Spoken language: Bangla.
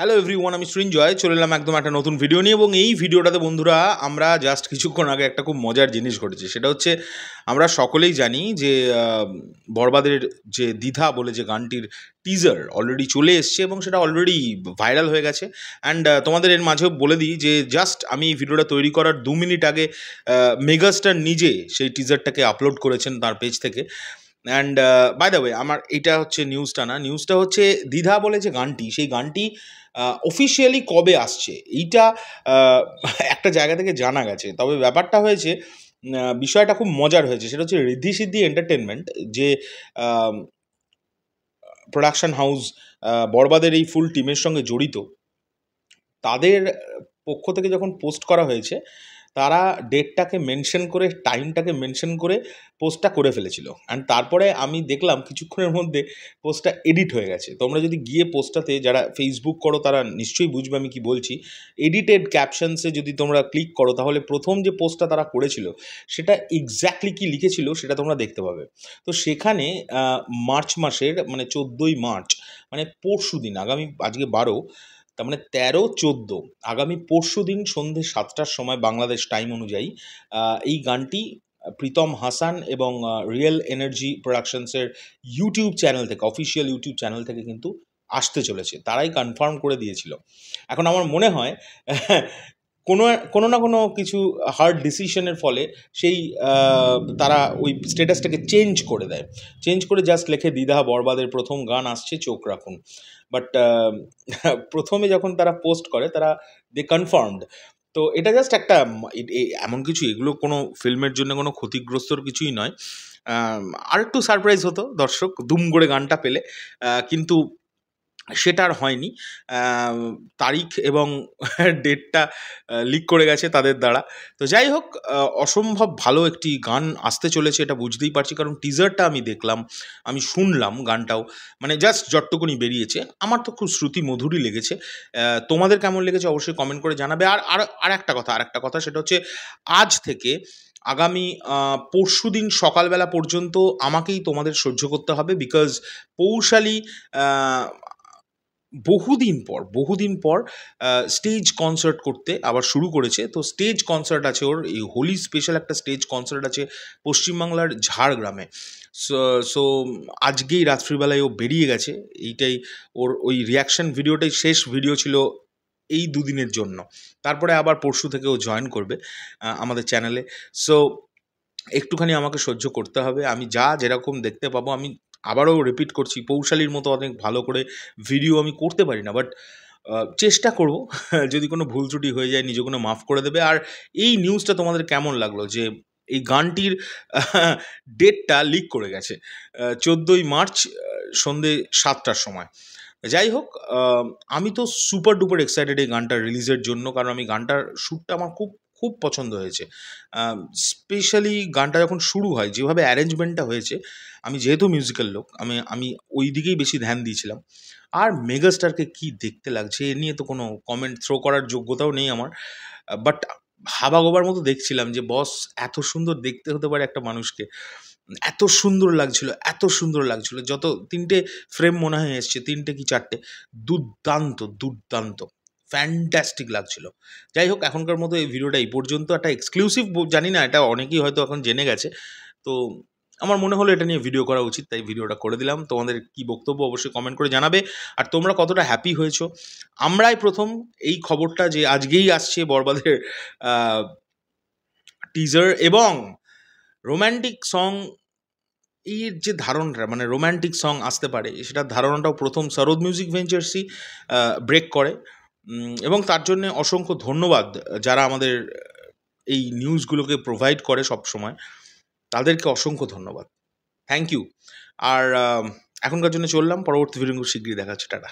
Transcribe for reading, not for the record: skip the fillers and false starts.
হ্যালো এভরিওয়ান, আমি সৃঞ্জয় চলে এলাম একদম একটা নতুন ভিডিও নিয়ে। এবং এই ভিডিওটাতে বন্ধুরা আমরা জাস্ট কিছুক্ষণ আগে একটা খুব মজার জিনিস ঘটেছে। সেটা হচ্ছে আমরা সকলেই জানি যে বরবাদের যে দ্বিধা বলে যে গানটির টিজার অলরেডি চলে এসছে এবং সেটা অলরেডি ভাইরাল হয়ে গেছে। অ্যান্ড তোমাদের এর মাঝেও বলে দিই যে জাস্ট আমি এই ভিডিওটা তৈরি করার 2 মিনিট আগে মেগাস্টার নিজে সেই টিজারটাকে আপলোড করেছেন তার পেজ থেকে। অ্যান্ড বাই দ্য ওয়ে, আমার এটা হচ্ছে নিউজটা না, নিউজটা হচ্ছে দ্বিধা বলে যে গানটি, সেই গানটি অফিসিয়ালি কবে আসছে এইটা একটা জায়গা থেকে জানা গেছে। তবে ব্যাপারটা হয়েছে, বিষয়টা খুব মজার হয়েছে। সেটা হচ্ছে ঋদ্ধি সিদ্ধি এন্টারটেনমেন্ট, যে প্রোডাকশন হাউস বরবাদের এই ফুল টিমের সঙ্গে জড়িত, তাদের পক্ষ থেকে যখন পোস্ট করা হয়েছে, তারা ডেটটাকে মেনশন করে, টাইমটাকে মেনশন করে পোস্টটা করে ফেলেছিল। অ্যান্ড তারপরে আমি দেখলাম কিছুক্ষণের মধ্যে পোস্টটা এডিট হয়ে গেছে। তোমরা যদি গিয়ে পোস্টটাতে, যারা ফেসবুক করো তারা নিশ্চয়ই বুঝবে আমি কি বলছি, এডিটেড ক্যাপশনসে যদি তোমরা ক্লিক করো তাহলে প্রথম যে পোস্টটা তারা করেছিল সেটা এক্স্যাক্টলি কি লিখেছিল সেটা তোমরা দেখতে পাবে। তো সেখানে মার্চ মাসের মানে 14ই মার্চ, মানে পরশু দিন, আজকে 12, তার মানে 13-14 আগামী পরশু দিন সন্ধ্যে 7টার সময় বাংলাদেশ টাইম অনুযায়ী এই গানটি প্রীতম হাসান এবং রিয়েল এনার্জি প্রোডাকশনসের ইউটিউব চ্যানেল থেকে, অফিসিয়াল ইউটিউব চ্যানেল থেকে কিন্তু আসতে চলেছে। তারাই কনফার্ম করে দিয়েছিল। এখন আমার মনে হয় কোনো না কোনো কিছু হার্ড ডিসিশনের ফলে সেই তারা ওই স্ট্যাটাসটাকে চেঞ্জ করে দেয়, চেঞ্জ করে জাস্ট লেখে দ্বিধা বরবাদের প্রথম গান আসছে, চোখ রাখুন। বাট প্রথমে যখন তারা পোস্ট করে তারা কনফার্মড। তো এটা জাস্ট একটা এমন কিছু, এগুলো কোনো ফিল্মের জন্য কোনো ক্ষতিগ্রস্তর কিছুই নয়। আর একটু সারপ্রাইজ হতো দর্শক দুম করে গানটা পেলে, কিন্তু সেটা আর হয়নি। তারিখ এবং ডেটটা লিক করে গেছে তাদের দ্বারা। তো যাই হোক, অসম্ভব ভালো একটি গান আসতে চলেছে, এটা বুঝতেই পারছি, কারণ টিজারটা আমি দেখলাম, আমি শুনলাম, গানটাও মানে জাস্ট যতটুকুনি বেরিয়েছে আমার তো খুব শ্রুতি মধুরই লেগেছে। তোমাদের কেমন লেগেছে অবশ্যই কমেন্ট করে জানাবে। আর একটা কথা, সেটা হচ্ছে আজ থেকে আগামী পরশু দিন সকালবেলা পর্যন্ত আমাকেই তোমাদের সহ্য করতে হবে, বিকজ পৌশালী বহুদিন পর স্টেজ কনসার্ট করতে আবার শুরু করেছে। তো স্টেজ কনসার্ট আছে ওর, এই হোলি স্পেশাল একটা স্টেজ কনসার্ট আছে পশ্চিমবাংলার ঝাড়গ্রামে। সো আজকেই রাত্রিবেলায় ও বেরিয়ে গেছে। এইটাই ওর ওই রিয়াকশন ভিডিওটাই শেষ ভিডিও ছিল এই দুদিনের জন্য। তারপরে আবার পরশু থেকে ও জয়েন করবে আমাদের চ্যানেলে। সো একটুখানি আমাকে সহ্য করতে হবে। আমি যেরকম দেখতে পাবো, আমি আবারও রিপিট করছি, পৌশালীর মতো অনেক ভালো করে ভিডিও আমি করতে পারি না, বাট চেষ্টা করব। যদি কোনো ভুল ত্রুটি হয়ে যায় নিজে কোনো মাফ করে দেবে। আর এই নিউজটা তোমাদের কেমন লাগলো, যে এই গানটির ডেটটা লিক করে গেছে 14ই মার্চ সন্ধ্যে 7টার সময়। যাই হোক, আমি তো সুপার ডুপার এক্সাইটেড এই গানটার রিলিজের জন্য, কারণ আমি গানটার শ্যুটটা আমার খুব খুব পছন্দ হয়েছে। স্পেশালি গানটা যখন শুরু হয়, যেভাবে অ্যারেঞ্জমেন্টটা হয়েছে, আমি যেহেতু মিউজিক্যাল লোক, আমি ওই দিকেই বেশি ধ্যান দিয়েছিলাম। আর মেগাস্টারকে কি দেখতে লাগছে এ নিয়ে তো কোনো কমেন্ট থ্রো করার যোগ্যতাও নেই আমার। বাট হাবা গোবার মতো দেখছিলাম যে বস এত সুন্দর দেখতে হতে পারে একটা মানুষকে। এত সুন্দর লাগছিল, যত 3টে ফ্রেম মনে হয় এসছে, 3টে কি 4টে, দুর্দান্ত ফ্যান্টাস্টিক লাগছিল। যাই হোক, এখনকার মতো এই ভিডিওটা এই পর্যন্ত। একটা এক্সক্লুসিভ, জানি না এটা অনেকেই হয়তো এখন জেনে গেছে, তো আমার মনে হলো এটা নিয়ে ভিডিও করা উচিত, তাই ভিডিওটা করে দিলাম। তোমাদের কি বক্তব্য অবশ্যই কমেন্ট করে জানাবে। আর তোমরা কতটা হ্যাপি হয়েছো। আমরাই প্রথম এই খবরটা যে আজকেই আসছে বরবাদের টিজার এবং রোম্যান্টিক সং, এর যে ধারণাটা, মানে রোম্যান্টিক সং আসতে পারে সেটার ধারণাটাও প্রথম সরোদ মিউজিক ভেঞ্চার্সই ব্রেক করে। এবং তার জন্যে অসংখ্য ধন্যবাদ যারা আমাদের এই নিউজগুলোকে প্রোভাইড করে সব সময়, তাদেরকে অসংখ্য ধন্যবাদ, থ্যাংক ইউ। আর এখনকার জন্য চললাম, পরবর্তী ভিডিও শীঘ্রই দেখা হচ্ছে, টাটা।